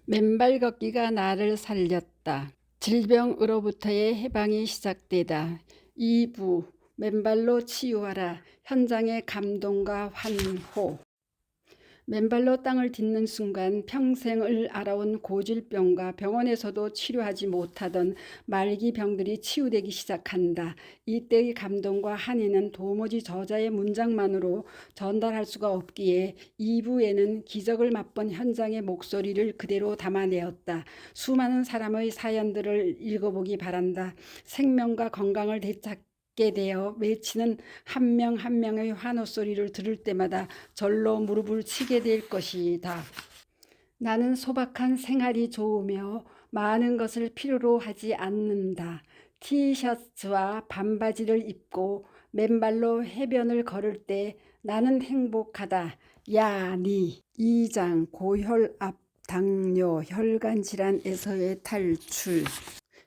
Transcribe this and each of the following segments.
맨발 걷기가 나를 살렸다. 질병으로부터의 해방이 시작되다. 2부 맨발로 치유하라. 현장의 감동과 환호. 맨발로 땅을 딛는 순간 평생을 알아온 고질병과 병원에서도 치료하지 못하던 말기 병들이 치유되기 시작한다. 이때의 감동과 한의는 도무지 저자의 문장만으로 전달할 수가 없기에 2부에는 기적을 맛본 현장의 목소리를 그대로 담아내었다. 수많은 사람의 사연들을 읽어보기 바란다. 생명과 건강을 되찾게 되어 외치는 한 명 한 명의 환호 소리를 들을 때마다 절로 무릎을 치게 될 것이다. 나는 소박한 생활이 좋으며 많은 것을 필요로 하지 않는다. 티셔츠와 반바지를 입고 맨발로 해변을 걸을 때 나는 행복하다. 야, 니. 2장 고혈압, 당뇨, 혈관 질환에서의 탈출.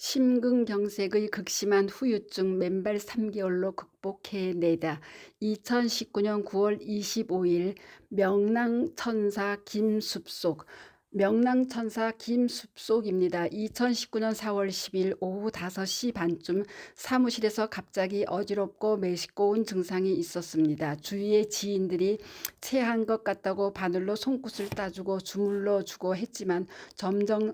심근경색의 극심한 후유증 맨발 3개월로 극복해내다. 2019년 9월 25일 명랑천사 김숲속. 명랑천사 김숲속입니다. 2019년 4월 10일 오후 5시 반쯤 사무실에서 갑자기 어지럽고 메스꺼운 증상이 있었습니다. 주위의 지인들이 체한 것 같다고 바늘로 손끝을 따주고 주물러 주고 했지만 점점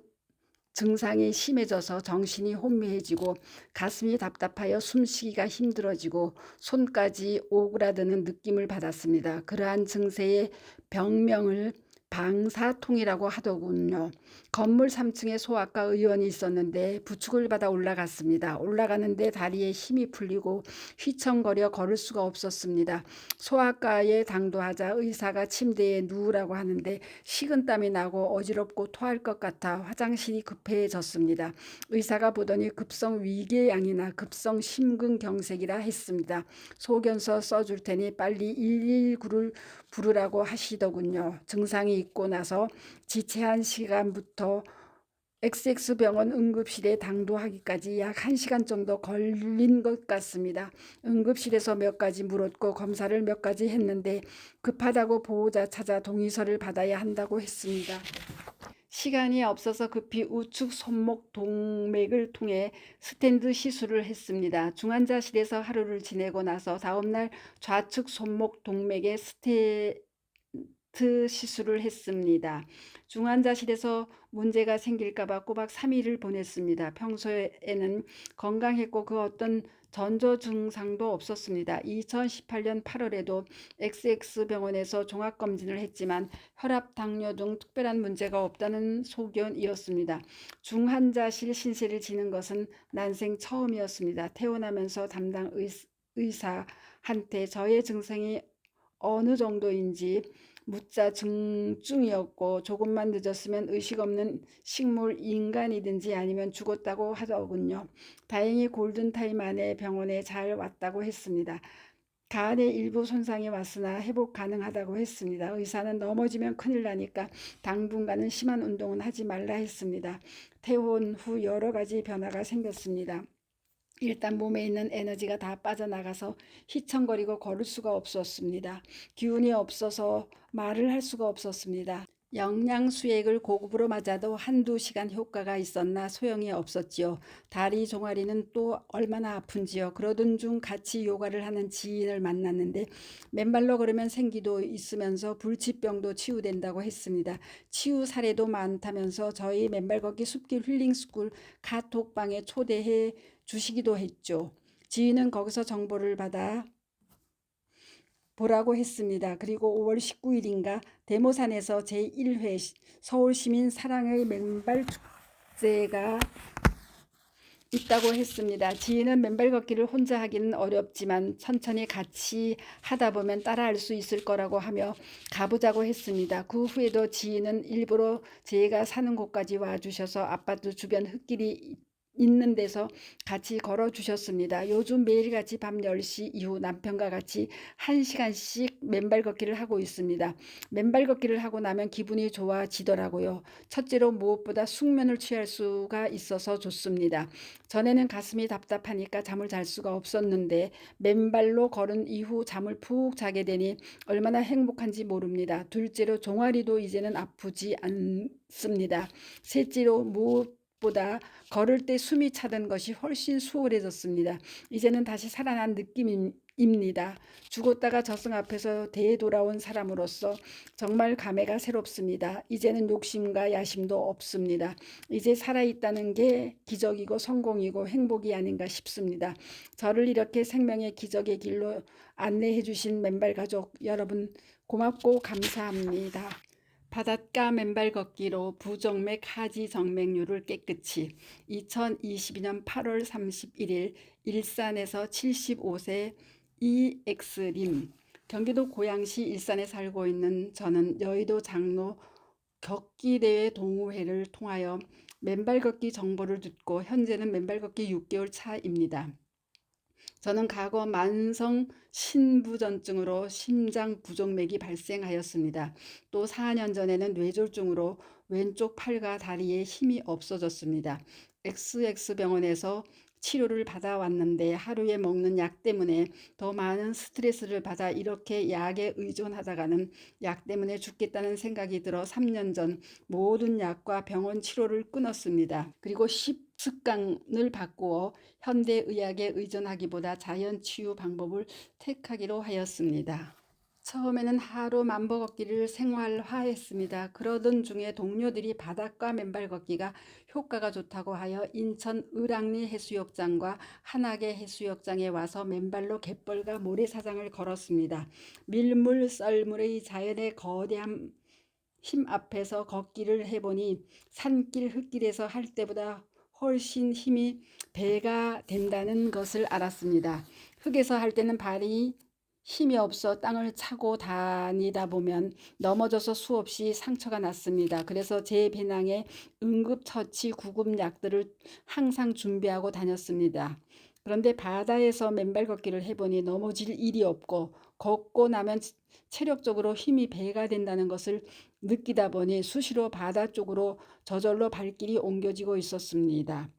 증상이 심해져서 정신이 혼미해지고 가슴이 답답하여 숨쉬기가 힘들어지고 손까지 오그라드는 느낌을 받았습니다. 그러한 증세의 병명을 방사통이라고 하더군요. 건물 3층에 소아과 의원이 있었는데 부축을 받아 올라갔습니다. 올라가는데 다리에 힘이 풀리고 휘청거려 걸을 수가 없었습니다. 소아과에 당도하자 의사가 침대에 누우라고 하는데 식은땀이 나고 어지럽고 토할 것 같아 화장실이 급해졌습니다. 의사가 보더니 급성 위궤양이나 급성 심근경색이라 했습니다. 소견서 써줄 테니 빨리 119를 부르라고 하시더군요. 증상이 있고 나서 지체한 시간부터 XX병원 응급실에 당도하기까지 약 1시간 정도 걸린 것 같습니다. 응급실에서 몇 가지 물었고 검사를 몇 가지 했는데 급하다고 보호자 찾아 동의서를 받아야 한다고 했습니다. 시간이 없어서 급히 우측 손목 동맥을 통해 스텐드 시술을 했습니다. 중환자실에서 하루를 지내고 나서 다음날 좌측 손목 동맥에 스텐트 시술을 했습니다. 중환자실에서 문제가 생길까봐 꼬박 3일을 보냈습니다. 평소에는 건강했고 그 어떤 전조 증상도 없었습니다. 2018년 8월에도 XX병원에서 종합검진을 했지만 혈압, 당뇨 등 특별한 문제가 없다는 소견이었습니다. 중환자실 신세를 지는 것은 난생 처음이었습니다. 퇴원하면서 담당 의사한테 저의 증상이 어느 정도인지 묻자 중증이었고 조금만 늦었으면 의식 없는 식물 인간이든지 아니면 죽었다고 하더군요. 다행히 골든타임 안에 병원에 잘 왔다고 했습니다. 간의 일부 손상이 왔으나 회복 가능하다고 했습니다. 의사는 넘어지면 큰일 나니까 당분간은 심한 운동은 하지 말라 했습니다. 퇴원 후 여러 가지 변화가 생겼습니다. 일단 몸에 있는 에너지가 다 빠져나가서 휘청거리고 걸을 수가 없었습니다. 기운이 없어서 말을 할 수가 없었습니다. 영양수액을 고급으로 맞아도 한두 시간 효과가 있었나 소용이 없었지요. 다리 종아리는 또 얼마나 아픈지요. 그러던 중 같이 요가를 하는 지인을 만났는데 맨발로 걸으면 생기도 있으면서 불치병도 치유된다고 했습니다. 치유 사례도 많다면서 저희 맨발 걷기 숲길 힐링스쿨 카톡방에 초대해 주시기도 했죠. 지인은 거기서 정보를 받아 보라고 했습니다. 그리고 5월 19일인가 대모산에서 제1회 서울시민 사랑의 맨발 축제가 있다고 했습니다. 지인은 맨발 걷기를 혼자 하기는 어렵지만 천천히 같이 하다 보면 따라할 수 있을 거라고 하며 가보자고 했습니다. 그 후에도 지인은 일부러 제가 사는 곳까지 와주셔서 아파트 주변 흙길이 있는 데서 같이 걸어 주셨습니다. 요즘 매일같이 밤 10시 이후 남편과 같이 1시간씩 맨발 걷기를 하고 있습니다. 맨발 걷기를 하고 나면 기분이 좋아지더라고요. 첫째로 무엇보다 숙면을 취할 수가 있어서 좋습니다. 전에는 가슴이 답답하니까 잠을 잘 수가 없었는데 맨발로 걸은 이후 잠을 푹 자게 되니 얼마나 행복한지 모릅니다. 둘째로 종아리도 이제는 아프지 않습니다. 셋째로 무엇보다 걸을 때 숨이 차던 것이 훨씬 수월해졌습니다. 이제는 다시 살아난 느낌입니다. 죽었다가 저승 앞에서 되돌아온 사람으로서 정말 감회가 새롭습니다. 이제는 욕심과 야심도 없습니다. 이제 살아있다는 게 기적이고 성공이고 행복이 아닌가 싶습니다. 저를 이렇게 생명의 기적의 길로 안내해 주신 맨발 가족 여러분 고맙고 감사합니다. 바닷가 맨발 걷기로 부정맥 하지 정맥류를 깨끗이 2022년 8월 31일 일산에서 75세 EX님 경기도 고양시 일산에 살고 있는 저는 여의도 장로 걷기대회 동호회를 통하여 맨발 걷기 정보를 듣고 현재는 맨발 걷기 6개월 차입니다. 저는 과거 만성 신부전증으로 심장 부정맥이 발생하였습니다. 또 4년 전에는 뇌졸중으로 왼쪽 팔과 다리에 힘이 없어졌습니다. XX병원에서 치료를 받아왔는데 하루에 먹는 약 때문에 더 많은 스트레스를 받아 이렇게 약에 의존하다가는 약 때문에 죽겠다는 생각이 들어 3년 전 모든 약과 병원 치료를 끊었습니다. 그리고 식습관을 바꾸어 현대의학에 의존하기보다 자연치유 방법을 택하기로 하였습니다. 처음에는 하루 만보 걷기를 생활화했습니다. 그러던 중에 동료들이 바닷가 맨발 걷기가 효과가 좋다고 하여 인천 을왕리 해수욕장과 한악의 해수욕장에 와서 맨발로 갯벌과 모래사장을 걸었습니다. 밀물 썰물의 자연의 거대한 힘 앞에서 걷기를 해보니 산길 흙길에서 할 때보다 훨씬 힘이 배가 된다는 것을 알았습니다. 흙에서 할 때는 발이 힘이 없어 땅을 차고 다니다 보면 넘어져서 수없이 상처가 났습니다. 그래서 제 배낭에 응급처치 구급약들을 항상 준비하고 다녔습니다. 그런데 바다에서 맨발 걷기를 해보니 넘어질 일이 없고 걷고 나면 체력적으로 힘이 배가 된다는 것을 느끼다 보니 수시로 바다 쪽으로 저절로 발길이 옮겨지고 있었습니다.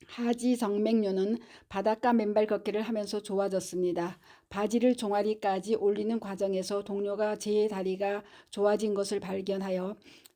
하지 정맥류는 바닷가 맨발 걷기를 하면서 좋아졌습니다. 바지를 종아리까지 올리는 과정에서 동료가 제 다리가 좋아진 것을 발견하여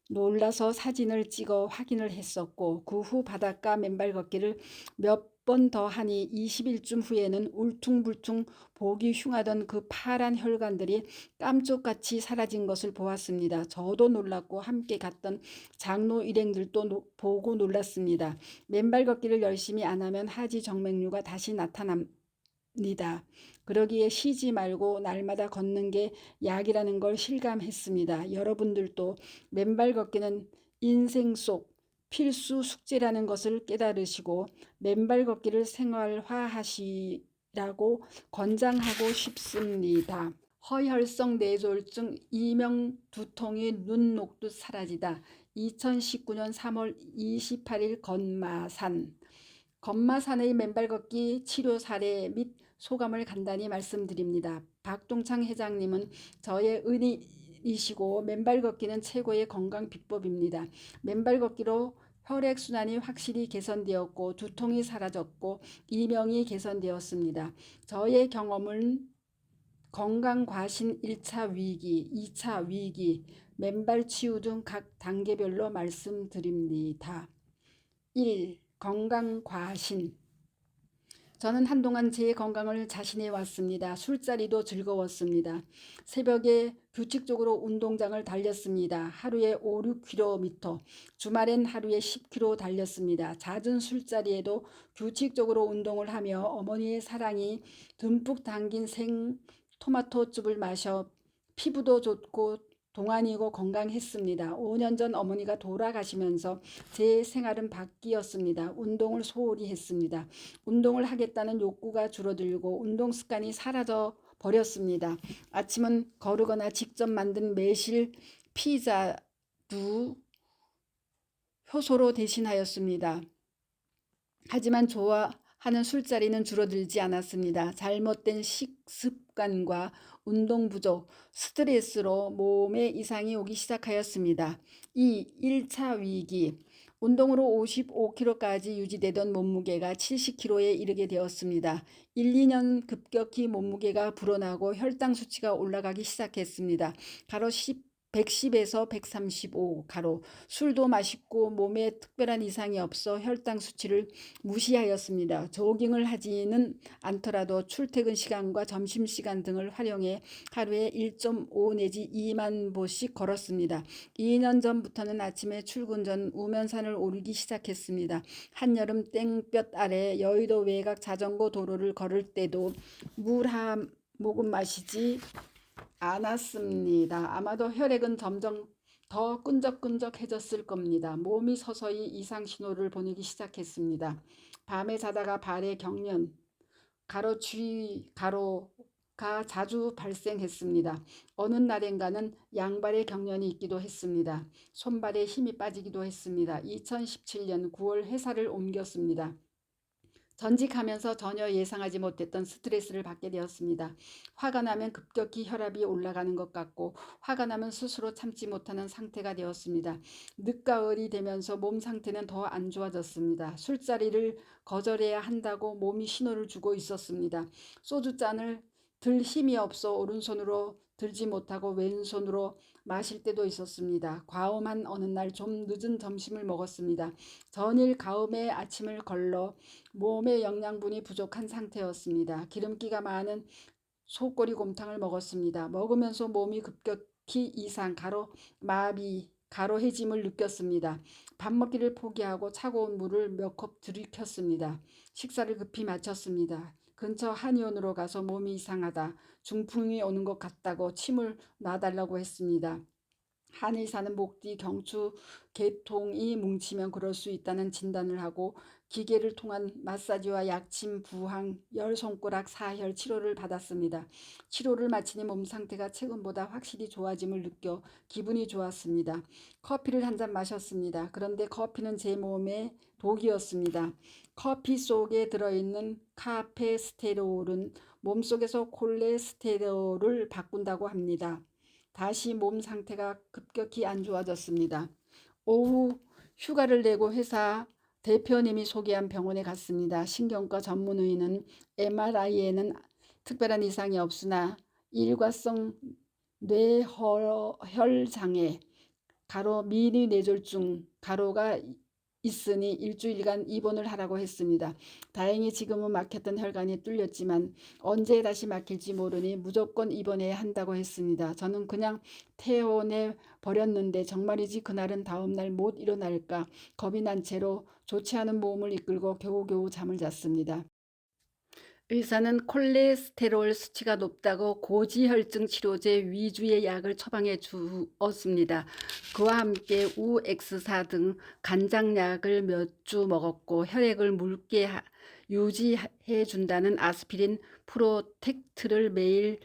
놀라서 사진을 찍어 확인을 했었고 그 후 바닷가 맨발 걷기를 몇 번 더 하니 20일쯤 후에는 울퉁불퉁 보기 흉하던 그 파란 혈관들이 깜짝같이 사라진 것을 보았습니다. 저도 놀랐고 함께 갔던 장로 일행들도 보고 놀랐습니다. 맨발 걷기를 열심히 안 하면 하지 정맥류가 다시 나타납니다. 그러기에 쉬지 말고 날마다 걷는 게 약이라는 걸 실감했습니다. 여러분들도 맨발 걷기는 인생 속 필수 숙제라는 것을 깨달으시고 맨발 걷기를 생활화하시라고 권장하고 싶습니다. 허혈성 뇌졸중 이명 두통이 눈 녹듯 사라지다. 2019년 3월 28일 건마산의 맨발 걷기 치료 사례 및 소감을 간단히 말씀드립니다. 박동창 회장님은 저의 은인이시고 맨발 걷기는 최고의 건강 비법입니다. 맨발 걷기로 혈액순환이 확실히 개선되었고 두통이 사라졌고 이명이 개선되었습니다. 저의 경험은 건강과신 1차 위기, 2차 위기, 맨발 치유 등 각 단계별로 말씀드립니다. 1. 건강과신. 저는 한동안 제 건강을 자신해 왔습니다. 술자리도 즐거웠습니다. 새벽에 규칙적으로 운동장을 달렸습니다. 하루에 5, 6km, 주말엔 하루에 10km 달렸습니다. 잦은 술자리에도 규칙적으로 운동을 하며 어머니의 사랑이 듬뿍 담긴 생토마토즙을 마셔 피부도 좋고 동안이고 건강했습니다. 5년 전 어머니가 돌아가시면서 제 생활은 바뀌었습니다. 운동을 소홀히 했습니다. 운동을 하겠다는 욕구가 줄어들고 운동 습관이 사라져 버렸습니다. 아침은 거르거나 직접 만든 매실 피자도 효소로 대신하였습니다. 하지만 좋아하는 술자리는 줄어들지 않았습니다. 잘못된 식습관과 운동 부족, 스트레스로 몸에 이상이 오기 시작하였습니다. 1차 위기. 운동으로 55kg까지 유지되던 몸무게가 70kg에 이르게 되었습니다. 1~2년 급격히 몸무게가 불어나고 혈당 수치가 올라가기 시작했습니다. 가로 110에서 135 가로. 술도 마시고 몸에 특별한 이상이 없어 혈당 수치를 무시하였습니다. 조깅을 하지는 않더라도 출퇴근 시간과 점심시간 등을 활용해 하루에 1.5 내지 2만 보씩 걸었습니다. 2년 전부터는 아침에 출근 전 우면산을 오르기 시작했습니다. 한여름 땡볕 아래 여의도 외곽 자전거 도로를 걸을 때도 물 한 모금 마시지 않았습니다. 아마도 혈액은 점점 더 끈적끈적해졌을 겁니다. 몸이 서서히 이상 신호를 보내기 시작했습니다. 밤에 자다가 발에 경련, 가로 쥐, 가로가 자주 발생했습니다. 어느 날엔가는 양발에 경련이 있기도 했습니다. 손발에 힘이 빠지기도 했습니다. 2017년 9월 회사를 옮겼습니다. 전직하면서 전혀 예상하지 못했던 스트레스를 받게 되었습니다. 화가 나면 급격히 혈압이 올라가는 것 같고 화가 나면 스스로 참지 못하는 상태가 되었습니다. 늦가을이 되면서 몸 상태는 더 안 좋아졌습니다. 술자리를 거절해야 한다고 몸이 신호를 주고 있었습니다. 소주잔을 들 힘이 없어 오른손으로 들지 못하고 왼손으로 마실 때도 있었습니다. 과음한 어느 날 좀 늦은 점심을 먹었습니다. 전일 가음에 아침을 걸러 몸의 영양분이 부족한 상태였습니다. 기름기가 많은 소꼬리곰탕을 먹었습니다. 먹으면서 몸이 급격히 이상, 마비, 해짐을 느꼈습니다. 밥 먹기를 포기하고 차가운 물을 몇 컵 들이켰습니다. 식사를 급히 마쳤습니다. 근처 한의원으로 가서 몸이 이상하다, 중풍이 오는 것 같다고 침을 놔달라고 했습니다. 한의사는 목 뒤 경추 계통이 뭉치면 그럴 수 있다는 진단을 하고 기계를 통한 마사지와 약침, 부항, 열 손가락 사혈 치료를 받았습니다. 치료를 마치니 몸 상태가 최근보다 확실히 좋아짐을 느껴 기분이 좋았습니다. 커피를 한 잔 마셨습니다. 그런데 커피는 제 몸에 독이었습니다. 커피 속에 들어있는 카페스테롤은 몸속에서 콜레스테롤을 바꾼다고 합니다. 다시 몸 상태가 급격히 안 좋아졌습니다. 오후 휴가를 내고 회사 대표님이 소개한 병원에 갔습니다. 신경과 전문의는 MRI에는 특별한 이상이 없으나 일과성 뇌혈장애, 미리 뇌졸중, 가로가 있으니 일주일간 입원을 하라고 했습니다. 다행히 지금은 막혔던 혈관이 뚫렸지만 언제 다시 막힐지 모르니 무조건 입원해야 한다고 했습니다. 저는 그냥 퇴원해 버렸는데 정말이지 그날은 다음날 못 일어날까 겁이 난 채로 좋지 않은 몸을 이끌고 겨우겨우 잠을 잤습니다. 의사는 콜레스테롤 수치가 높다고 고지혈증 치료제 위주의 약을 처방해 주었습니다. 그와 함께 우엑스사 등 간장약을 몇 주 먹었고 혈액을 묽게 유지해 준다는 아스피린 프로텍트를 매일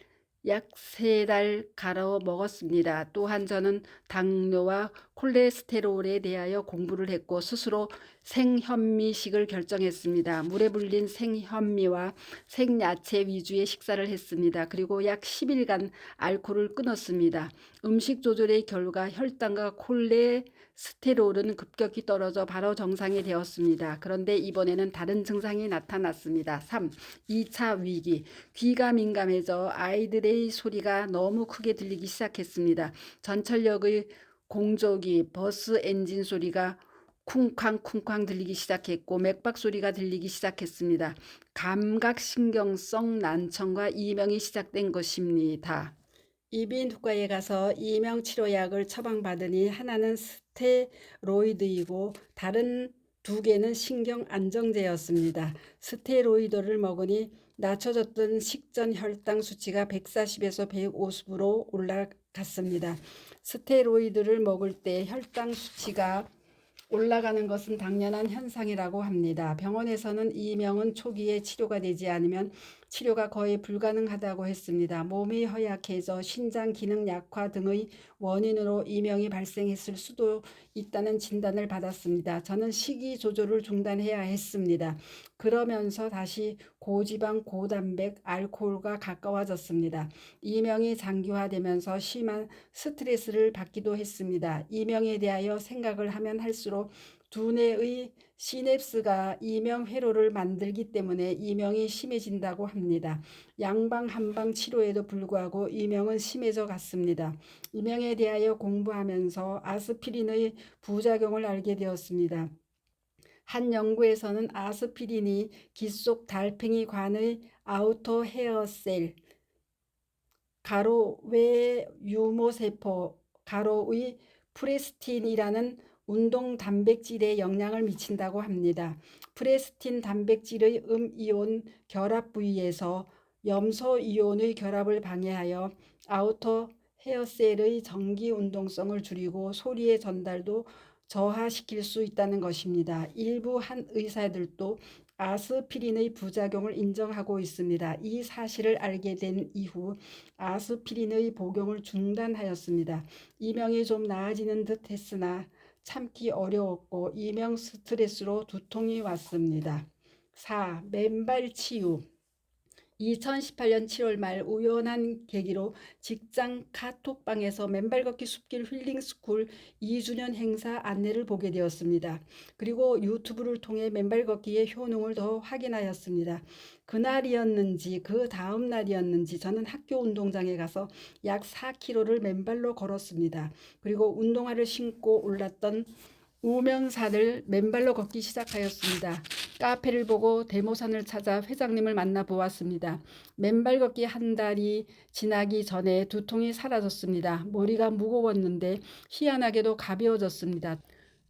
약 3달 갈아 먹었습니다. 또한 저는 당뇨와 콜레스테롤에 대하여 공부를 했고 스스로 생현미식을 결정했습니다. 물에 불린 생현미와 생야채 위주의 식사를 했습니다. 그리고 약 10일간 알코올을 끊었습니다. 음식 조절의 결과 혈당과 콜레스테롤은 급격히 떨어져 바로 정상이 되었습니다. 그런데 이번에는 다른 증상이 나타났습니다. 3. 2차 위기. 귀가 민감해져 아이들의 소리가 너무 크게 들리기 시작했습니다. 전철역의 공조기, 버스 엔진 소리가 쿵쾅쿵쾅 들리기 시작했고 맥박 소리가 들리기 시작했습니다. 감각신경성 난청과 이명이 시작된 것입니다. 이비인후과에 가서 이명 치료약을 처방받으니 하나는 스테로이드이고 다른 2개는 신경 안정제였습니다. 스테로이드를 먹으니 낮춰졌던 식전 혈당 수치가 140에서 150으로 올라갔습니다. 스테로이드를 먹을 때 혈당 수치가 올라가는 것은 당연한 현상이라고 합니다. 병원에서는 이명은 초기에 치료가 되지 않으면 치료가 거의 불가능하다고 했습니다. 몸이 허약해져 신장 기능 약화 등의 원인으로 이명이 발생했을 수도 있다는 진단을 받았습니다. 저는 식이 조절을 중단해야 했습니다. 그러면서 다시 고지방, 고단백, 알코올과 가까워졌습니다. 이명이 장기화되면서 심한 스트레스를 받기도 했습니다. 이명에 대하여 생각을 하면 할수록 두뇌의 시냅스가 이명 회로를 만들기 때문에 이명이 심해진다고 합니다. 양방 한방 치료에도 불구하고 이명은 심해져 갔습니다. 이명에 대하여 공부하면서 아스피린의 부작용을 알게 되었습니다. 한 연구에서는 아스피린이 귀 속 달팽이 관의 아우터 헤어셀 가로 외 유모세포 가로의 프레스틴이라는 운동 단백질에 영향을 미친다고 합니다. 프레스틴 단백질의 음이온 결합 부위에서 염소 이온의 결합을 방해하여 아우터 헤어셀의 전기 운동성을 줄이고 소리의 전달도 저하시킬 수 있다는 것입니다. 일부 한 의사들도 아스피린의 부작용을 인정하고 있습니다. 이 사실을 알게 된 이후 아스피린의 복용을 중단하였습니다. 이명이 좀 나아지는 듯 했으나 참기 어려웠고 이명 스트레스로 두통이 왔습니다. 4. 맨발 치유 2018년 7월 말 우연한 계기로 직장 카톡방에서 맨발 걷기 숲길 힐링스쿨 2주년 행사 안내를 보게 되었습니다. 그리고 유튜브를 통해 맨발 걷기의 효능을 더 확인하였습니다. 그날이었는지 그 다음 날이었는지 저는 학교 운동장에 가서 약 4km를 맨발로 걸었습니다. 그리고 운동화를 신고 올랐던 우면산을 맨발로 걷기 시작하였습니다. 카페를 보고 대모산을 찾아 회장님을 만나 보았습니다. 맨발 걷기 한 달이 지나기 전에 두통이 사라졌습니다. 머리가 무거웠는데 희한하게도 가벼워졌습니다.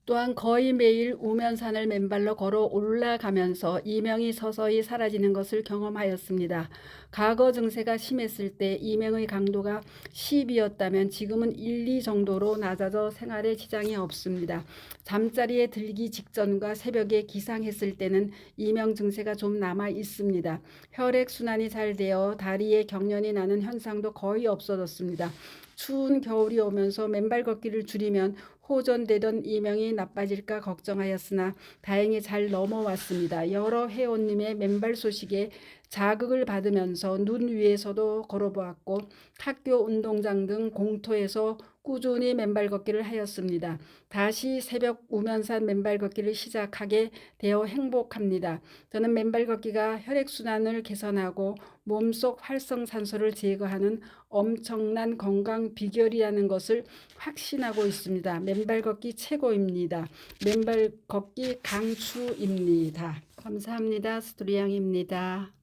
또한 거의 매일 우면산을 맨발로 걸어 올라가면서 이명이 서서히 사라지는 것을 경험하였습니다. 과거 증세가 심했을 때 이명의 강도가 10이었다면 지금은 1, 2 정도로 낮아져 생활에 지장이 없습니다. 잠자리에 들기 직전과 새벽에 기상했을 때는 이명 증세가 좀 남아 있습니다. 혈액순환이 잘 되어 다리에 경련이 나는 현상도 거의 없어졌습니다. 추운 겨울이 오면서 맨발 걷기를 줄이면 호전되던 이명이 나빠질까 걱정하였으나 다행히 잘 넘어왔습니다. 여러 회원님의 맨발 소식에 자극을 받으면서 눈 위에서도 걸어보았고 학교 운동장 등 공터에서 꾸준히 맨발 걷기를 하였습니다. 다시 새벽 우면산 맨발 걷기를 시작하게 되어 행복합니다. 저는 맨발 걷기가 혈액순환을 개선하고 몸속 활성산소를 제거하는 엄청난 건강 비결이라는 것을 확신하고 있습니다. 맨발 걷기 최고입니다. 맨발 걷기 강추입니다. 감사합니다. 스토리양입니다.